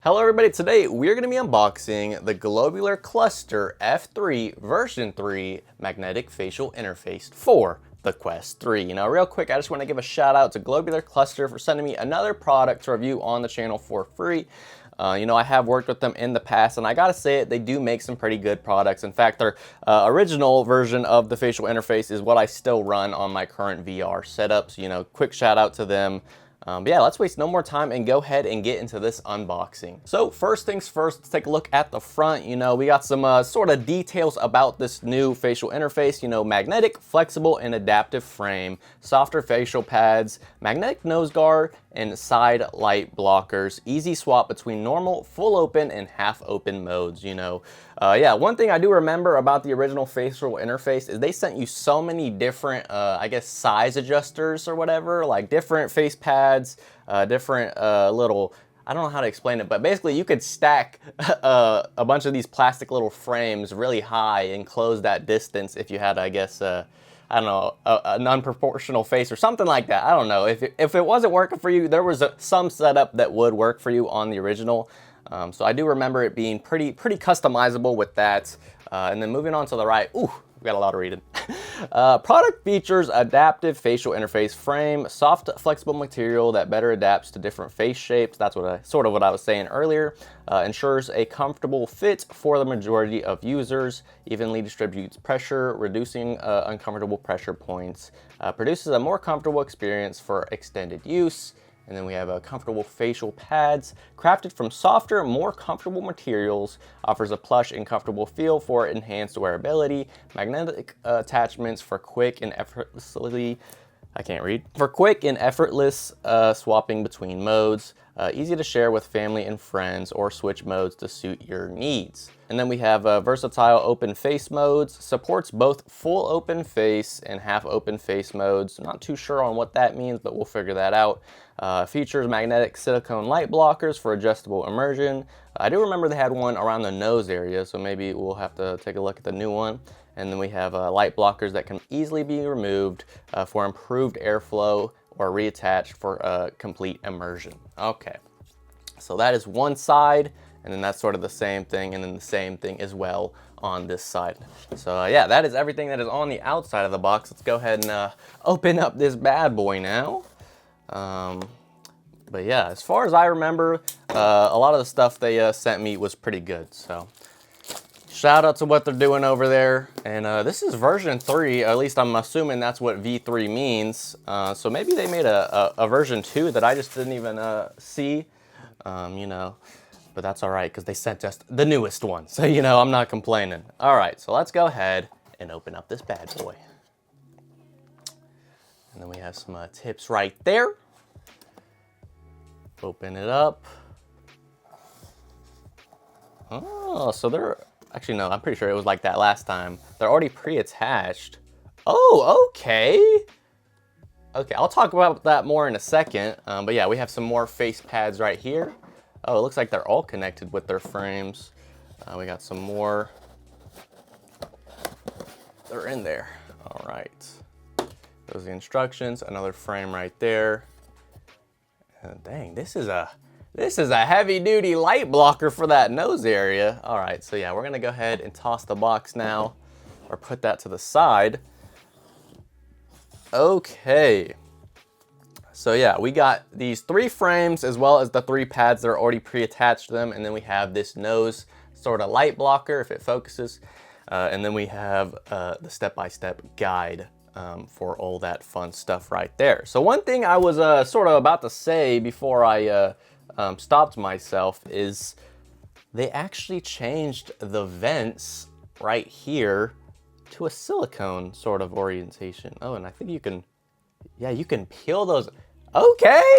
Hello everybody, today we're going to be unboxing the Globular Cluster F3 version 3 magnetic facial interface for the Quest 3. You know, real quick, I just want to give a shout out to Globular Cluster for sending me another product to review on the channel for free. You know, I have worked with them in the past, and I gotta say it, they do make some pretty good products. In fact, their original version of the facial interface is what I still run on my current VR setup. So, you know, quick shout out to them. But yeah, let's waste no more time and go ahead and get into this unboxing. So first things first, let's take a look at the front. You know, we got some sort of details about this new facial interface. You know, magnetic, flexible, and adaptive frame, softer facial pads, magnetic nose guard, and side light blockers. Easy swap between normal, full open, and half open modes, you know. Yeah, one thing I do remember about the original facial interface is they sent you so many different, I guess, size adjusters or whatever, like different face pads, different little, I don't know how to explain it, but basically you could stack a bunch of these plastic little frames really high and close that distance if you had, I guess, I don't know, an unproportional face or something like that. I don't know. If it wasn't working for you, there was some setup that would work for you on the original. So I do remember it being pretty customizable with that. And then moving on to the right, ooh, we got a lot of reading. Product features adaptive facial interface frame, soft, flexible material that better adapts to different face shapes. That's what I was saying earlier. Ensures a comfortable fit for the majority of users. Evenly distributes pressure, reducing uncomfortable pressure points. Produces a more comfortable experience for extended use. And then we have comfortable facial pads, crafted from softer, more comfortable materials, offers a plush and comfortable feel for enhanced wearability, magnetic attachments for quick and effortless swapping between modes, easy to share with family and friends or switch modes to suit your needs. And then we have versatile open face modes, supports both full open face and half open face modes. Not too sure on what that means, but we'll figure that out. Features magnetic silicone light blockers for adjustable immersion. I do remember they had one around the nose area, so maybe we'll have to take a look at the new one. And then we have light blockers that can easily be removed for improved airflow or reattached for complete immersion. Okay, so that is one side, and then that's sort of the same thing, and then the same thing as well on this side. So yeah, that is everything that is on the outside of the box. Let's go ahead and open up this bad boy now. But yeah, as far as I remember, a lot of the stuff they sent me was pretty good. So shout out to what they're doing over there. And this is version 3, at least I'm assuming that's what V3 means. So maybe they made a version 2 that I just didn't even see, you know. But that's all right, because they sent us the newest one. So, you know, I'm not complaining. All right, so let's go ahead and open up this bad boy. And then we have some tips right there. Open it up. Oh, so they're, actually no, I'm pretty sure it was like that last time. They're already pre-attached. Oh, okay. Okay, I'll talk about that more in a second. But yeah, we have some more face pads right here. Oh, it looks like they're all connected with their frames. We got some more. They're in there. All right. Those are the instructions. Another frame right there. And dang, this is a heavy-duty light blocker for that nose area. All right, so yeah, we're gonna go ahead and toss the box now, or put that to the side. Okay. So yeah, we got these 3 frames as well as the 3 pads that are already pre-attached to them, and then we have this nose sort of light blocker if it focuses, and then we have the step-by-step guide for all that fun stuff right there. So one thing I was sort of about to say before I stopped myself is they actually changed the vents right here to a silicone sort of orientation. Oh, and I think you can, yeah, you can peel those. Okay,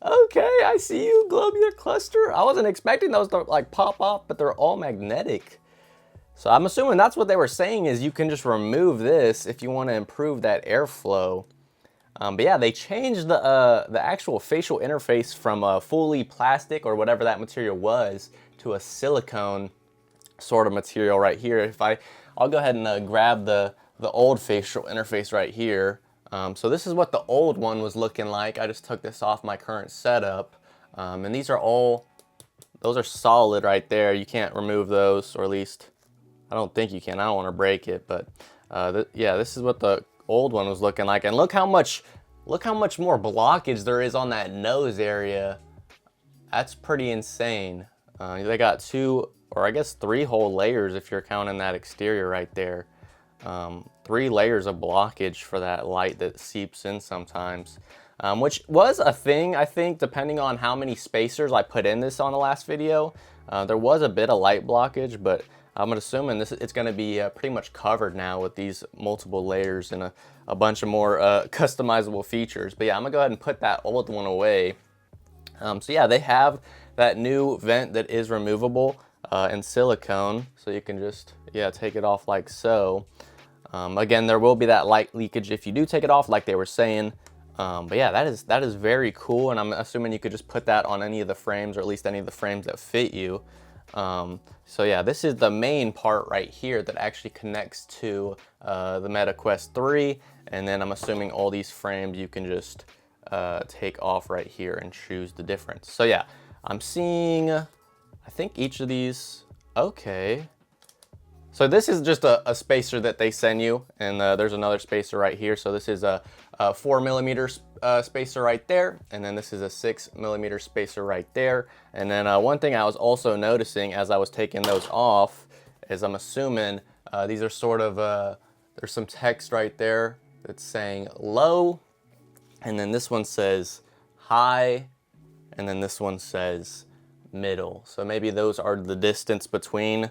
I see you, Globular Cluster. I wasn't expecting those to like pop off, but they're all magnetic. So I'm assuming that's what they were saying, is you can just remove this if you want to improve that airflow. But yeah, they changed the actual facial interface from fully plastic or whatever that material was to a silicone sort of material right here. I'll go ahead and grab the old facial interface right here. So this is what the old one was looking like. I just took this off my current setup. And these are all those are solid right there. You can't remove those, or at least I don't think you can. I don't want to break it, but yeah, this is what the old one was looking like. And look how much more blockage there is on that nose area. That's pretty insane. They got 2, or I guess 3 whole layers if you're counting that exterior right there. 3 layers of blockage for that light that seeps in sometimes. Which was a thing, I think, depending on how many spacers I put in this on the last video. There was a bit of light blockage, but I'm assuming it's going to be pretty much covered now with these multiple layers and a bunch of more customizable features. But yeah, I'm going to go ahead and put that old one away. So yeah, they have that new vent that is removable in silicone. So you can just, yeah, take it off like so. Again, there will be that light leakage if you do take it off, like they were saying. But yeah, that is very cool, and I'm assuming you could just put that on any of the frames, or at least any of the frames that fit you. So yeah, this is the main part right here that actually connects to the Meta Quest 3, and then I'm assuming all these frames you can just take off right here and choose the difference. So yeah, I'm seeing, I think each of these, okay. So this is just a spacer that they send you, and there's another spacer right here. So this is a 4mm spacer right there, and then this is a 6mm spacer right there. And then one thing I was also noticing as I was taking those off is I'm assuming these are sort of, there's some text right there that's saying low, and then this one says high, and then this one says middle. So maybe those are the distance between,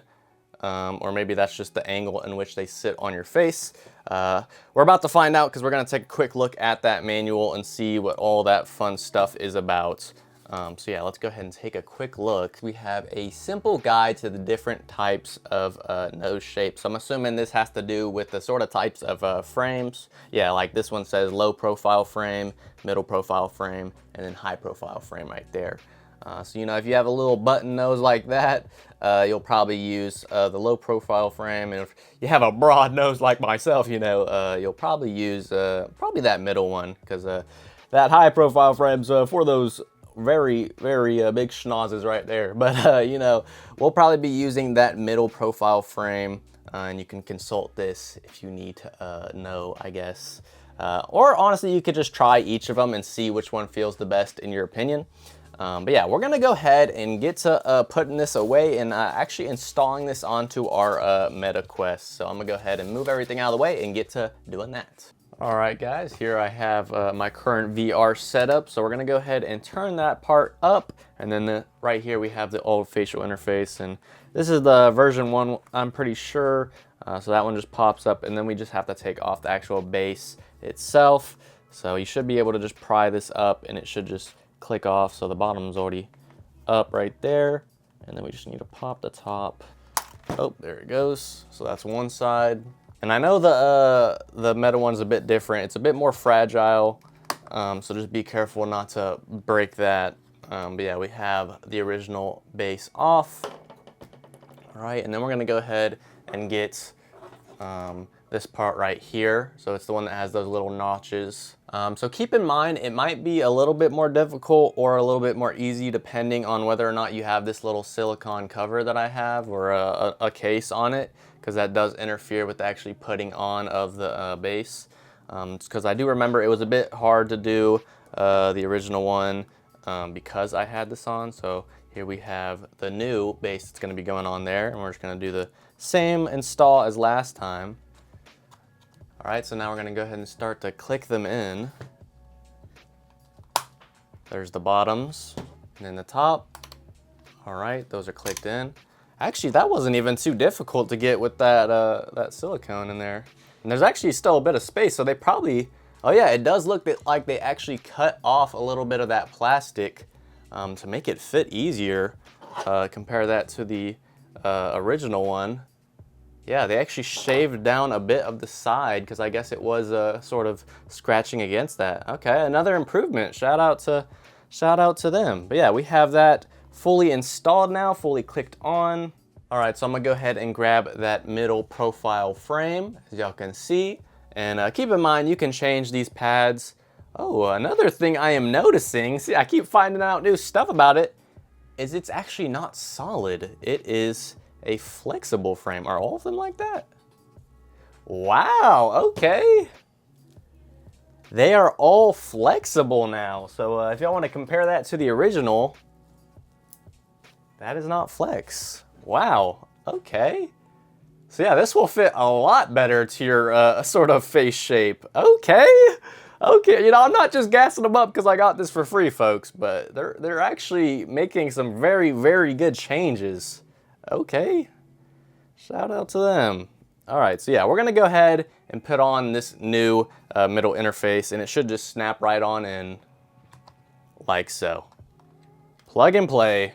or maybe that's just the angle in which they sit on your face. We're about to find out, because we're going to take a quick look at that manual and see what all that fun stuff is about. So yeah, let's go ahead and take a quick look. We have a simple guide to the different types of nose shapes. So I'm assuming this has to do with the sort of types of frames. Yeah, like this one says low profile frame, middle profile frame, and then high profile frame right there. So, you know, if you have a little button nose like that, you'll probably use the low profile frame. And if you have a broad nose like myself, you know, you'll probably use probably that middle one, because that high profile frame's for those very, very big schnozzes right there. But, you know, we'll probably be using that middle profile frame, and you can consult this if you need to know, I guess. Or honestly, you could just try each of them and see which one feels the best in your opinion. But yeah, we're gonna go ahead and get to putting this away and actually installing this onto our Meta Quest. So I'm gonna go ahead and move everything out of the way and get to doing that. All right, guys, here I have my current VR setup. So we're gonna go ahead and turn that part up, and then right here we have the old facial interface, and this is the version 1, I'm pretty sure. So that one just pops up, and then we just have to take off the actual base itself. So you should be able to just pry this up, and it should just click off. So the bottom's already up right there, and then we just need to pop the top. Oh, there it goes. So that's one side. And I know the Meta one's a bit different. It's a bit more fragile, so just be careful not to break that. But yeah, we have the original base off. All right, and then we're gonna go ahead and get this part right here. So it's the one that has those little notches. So keep in mind, it might be a little bit more difficult or a little bit more easy depending on whether or not you have this little silicone cover that I have, or a case on it, because that does interfere with actually putting on of the base. Because I do remember it was a bit hard to do the original one because I had this on. So here we have the new base that's going to be going on there, and we're just going to do the same install as last time. All right, so now we're gonna go ahead and start to click them in. There's the bottoms and then the top. All right, those are clicked in. Actually, that wasn't even too difficult to get with that, that silicone in there. And there's actually still a bit of space, so they probably, oh yeah, it does look like they actually cut off a little bit of that plastic to make it fit easier. Compare that to the original one. Yeah, they actually shaved down a bit of the side, because I guess it was sort of scratching against that. Okay, another improvement. Shout out to them. But yeah, we have that fully installed now, fully clicked on. All right, so I'm gonna go ahead and grab that middle profile frame, as y'all can see. And keep in mind, you can change these pads. Oh, another thing I am noticing, see, I keep finding out new stuff about it. is it's actually not solid. It is a flexible frame. Are all of them like that? Wow, okay. They are all flexible now. So if y'all want to compare that to the original, that is not flex. Wow, okay. So yeah, this will fit a lot better to your sort of face shape. Okay, okay. You know, I'm not just gassing them up because I got this for free, folks, but they're actually making some very, very good changes. Okay, shout out to them. All right, so yeah, we're gonna go ahead and put on this new middle interface, and it should just snap right on in like so. Plug and play.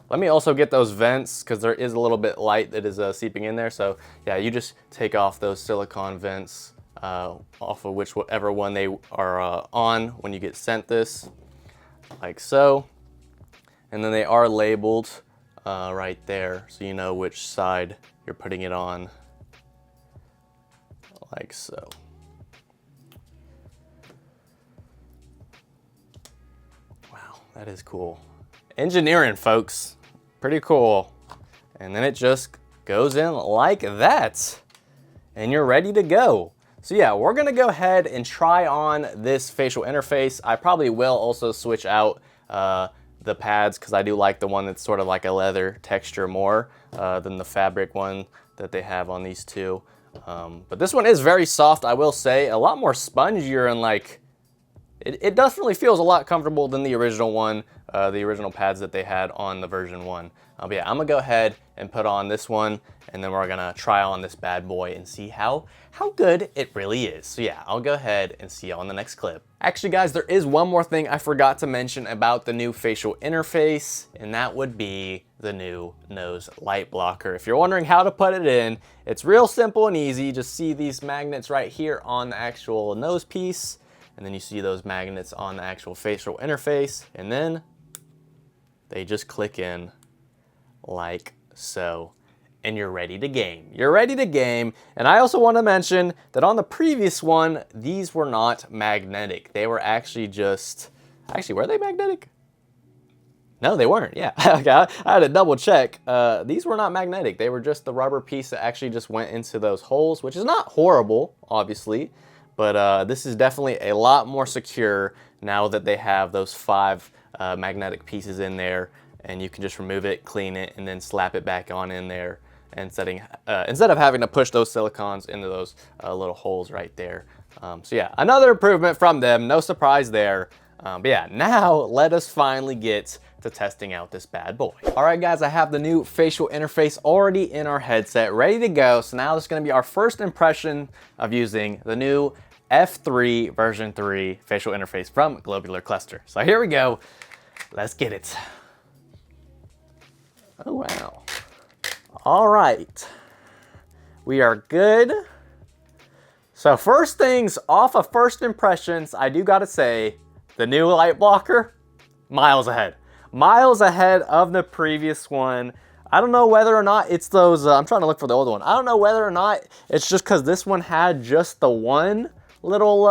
Let me also get those vents because there is a little bit light that is seeping in there. So yeah, you just take off those silicone vents off of whichever one they are on when you get sent this, like so. And then they are labeled right there, so you know which side you're putting it on, like so. Wow, that is cool. Engineering, folks. Pretty cool. And then it just goes in like that. And you're ready to go. So yeah, we're gonna go ahead and try on this facial interface. I probably will also switch out the pads because I do like the one that's sort of like a leather texture more than the fabric one that they have on these two. But this one is very soft, I will say. A lot more spongier and like, it definitely feels a lot comfortable than the original one, the original pads that they had on the version 1. But yeah, I'm gonna go ahead and put on this one, and then we're gonna try on this bad boy and see how good it really is. So yeah, I'll go ahead and see you on the next clip. Actually guys, there is one more thing I forgot to mention about the new facial interface, and that would be the new nose light blocker. If you're wondering how to put it in, it's real simple and easy. Just see these magnets right here on the actual nose piece, and then you see those magnets on the actual facial interface, and then they just click in like so, and you're ready to game. You're ready to game. And I also want to mention that on the previous one, these were not magnetic. They were actually just, were they magnetic? No, they weren't. Yeah, okay, I had to double check. These were not magnetic. They were just the rubber piece that actually just went into those holes, which is not horrible, obviously. But this is definitely a lot more secure now that they have those 5 magnetic pieces in there, and you can just remove it, clean it, and then slap it back on in there, and instead of having to push those silicons into those little holes right there. So yeah, another improvement from them, no surprise there. But yeah, now let us finally get to testing out this bad boy. All right guys, I have the new facial interface already in our headset, ready to go. So now this is gonna be our first impression of using the new F3 version 3 facial interface from Globular Cluster. So here we go, let's get it. Oh wow. All right, we are good. So first things off of first impressions, I do gotta say, the new light blocker, miles ahead. Miles ahead of the previous one. I don't know whether or not it's those, I'm trying to look for the old one. I don't know whether or not it's just because this one had just the one little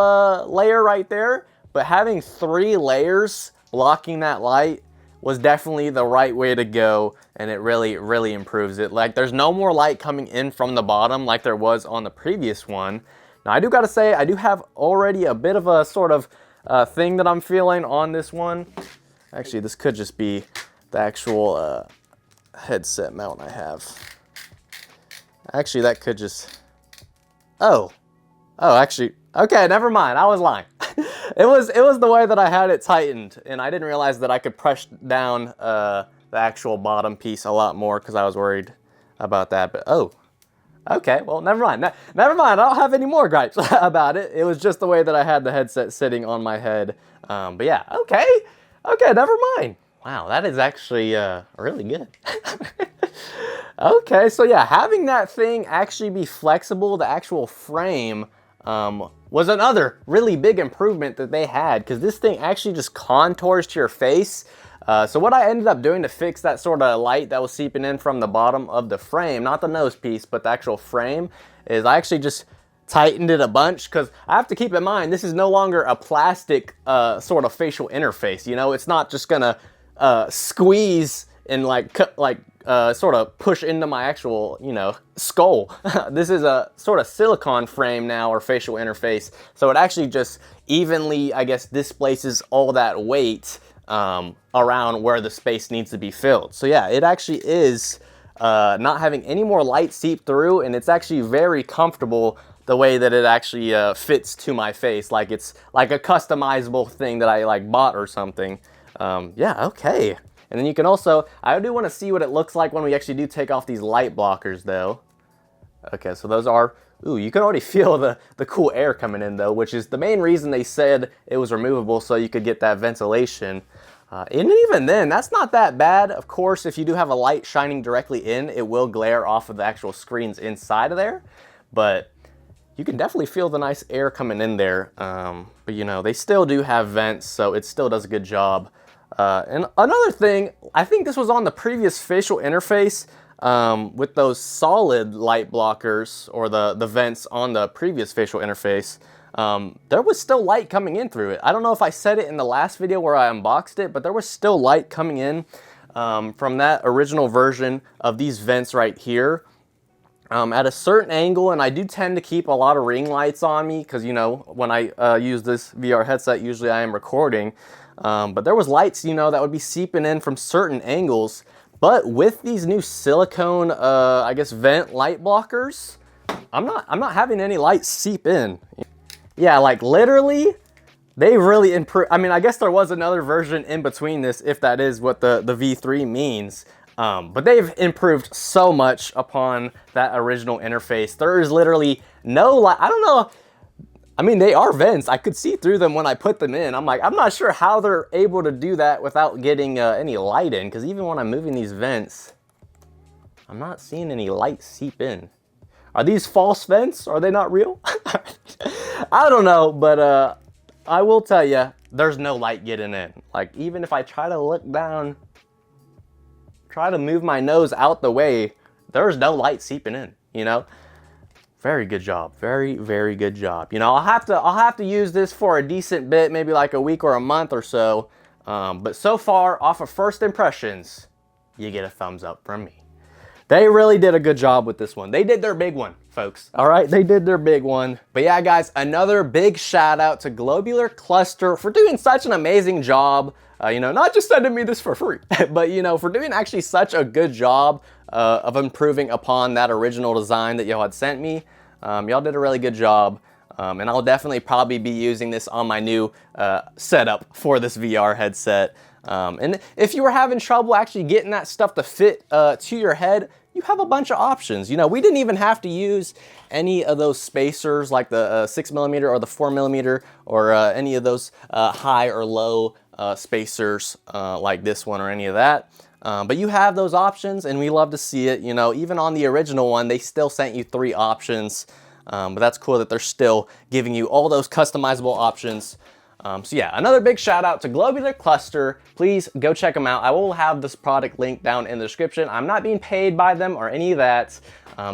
layer right there, but having 3 layers blocking that light was definitely the right way to go, and it really, really improves it. Like, there's no more light coming in from the bottom like there was on the previous one. Now, I do gotta say, I do have already a bit of a sort of thing that I'm feeling on this one. Actually, this could just be the actual headset mount I have. Actually, that could just, oh, actually, okay, never mind, I was lying. It was the way that I had it tightened, and I didn't realize that I could press down the actual bottom piece a lot more because I was worried about that, but oh, okay, well, never mind. Never mind, I don't have any more gripes about it. It was just the way that I had the headset sitting on my head. But yeah, okay, never mind. Wow, that is actually really good. Okay, so yeah, having that thing actually be flexible, the actual frame, was another really big improvement that they had, because this thing actually just contours to your face. So what I ended up doing to fix that sort of light that was seeping in from the bottom of the frame, not the nose piece, but the actual frame, is I actually just tightened it a bunch, because I have to keep in mind, this is no longer a plastic sort of facial interface. You know, it's not just gonna squeeze and like sort of push into my actual, you know, skull. This is a sort of silicone frame now, or facial interface, so it actually just evenly, I guess, displaces all that weight around where the space needs to be filled. So yeah, it actually is not having any more light seep through, and it's actually very comfortable the way that it actually fits to my face, like it's like a customizable thing that I like bought or something. Yeah, okay. And then you can also, I do want to see what it looks like when we actually do take off these light blockers though. Okay, so those are, ooh, you can already feel the cool air coming in though, which is the main reason they said it was removable, so you could get that ventilation. And even then, that's not that bad. Of course, if you do have a light shining directly in, it will glare off of the actual screens inside of there, but you can definitely feel the nice air coming in there. But you know, they still do have vents, so it still does a good job. And another thing, I think this was on the previous facial interface with those solid light blockers, or the vents on the previous facial interface. There was still light coming in through it. I don't know if I said it in the last video where I unboxed it, but there was still light coming in from that original version of these vents right here. At a certain angle, and I do tend to keep a lot of ring lights on me because, you know, when I use this VR headset, usually I am recording. But there was lights, you know, that would be seeping in from certain angles. But with these new silicone, I guess, vent light blockers, I'm not having any light seep in. Yeah, like literally, they really improved. I mean, I guess there was another version in between this, if that is what the V3 means. But they've improved so much upon that original interface. There is literally no light. I don't know. I mean, they are vents. I could see through them when I put them in. I'm like, I'm not sure how they're able to do that without getting any light in. Because even when I'm moving these vents, I'm not seeing any light seep in. Are these false vents? Are they not real? I don't know, but I will tell you, there's no light getting in. Like, even if I try to look down, try to move my nose out the way, there's no light seeping in, you know? Very good job. Very, very good job. You know, I'll have to use this for a decent bit, maybe like a week or a month or so. But so far, off of first impressions, you get a thumbs up from me. They really did a good job with this one. They did their big one, folks. All right, they did their big one. But yeah, guys, another big shout out to Globular Cluster for doing such an amazing job. You know, not just sending me this for free, but, you know, for doing actually such a good job of improving upon that original design that y'all had sent me. Y'all did a really good job. And I'll definitely probably be using this on my new setup for this VR headset. And if you were having trouble actually getting that stuff to fit to your head, you have a bunch of options. You know, we didn't even have to use any of those spacers like the 6mm or the 4mm or any of those high or low spacers like this one or any of that. But you have those options, and we love to see it. You know, even on the original one, they still sent you 3 options. But that's cool that they're still giving you all those customizable options. So yeah, another big shout out to Globular Cluster. Please go check them out. I will have this product link down in the description. I'm not being paid by them or any of that.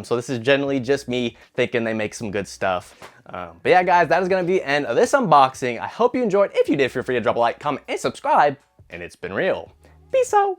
So this is generally just me thinking they make some good stuff. But yeah, guys, that is going to be the end of this unboxing. I hope you enjoyed. If you did, feel free to drop a like, comment, and subscribe. And it's been real. Peace out.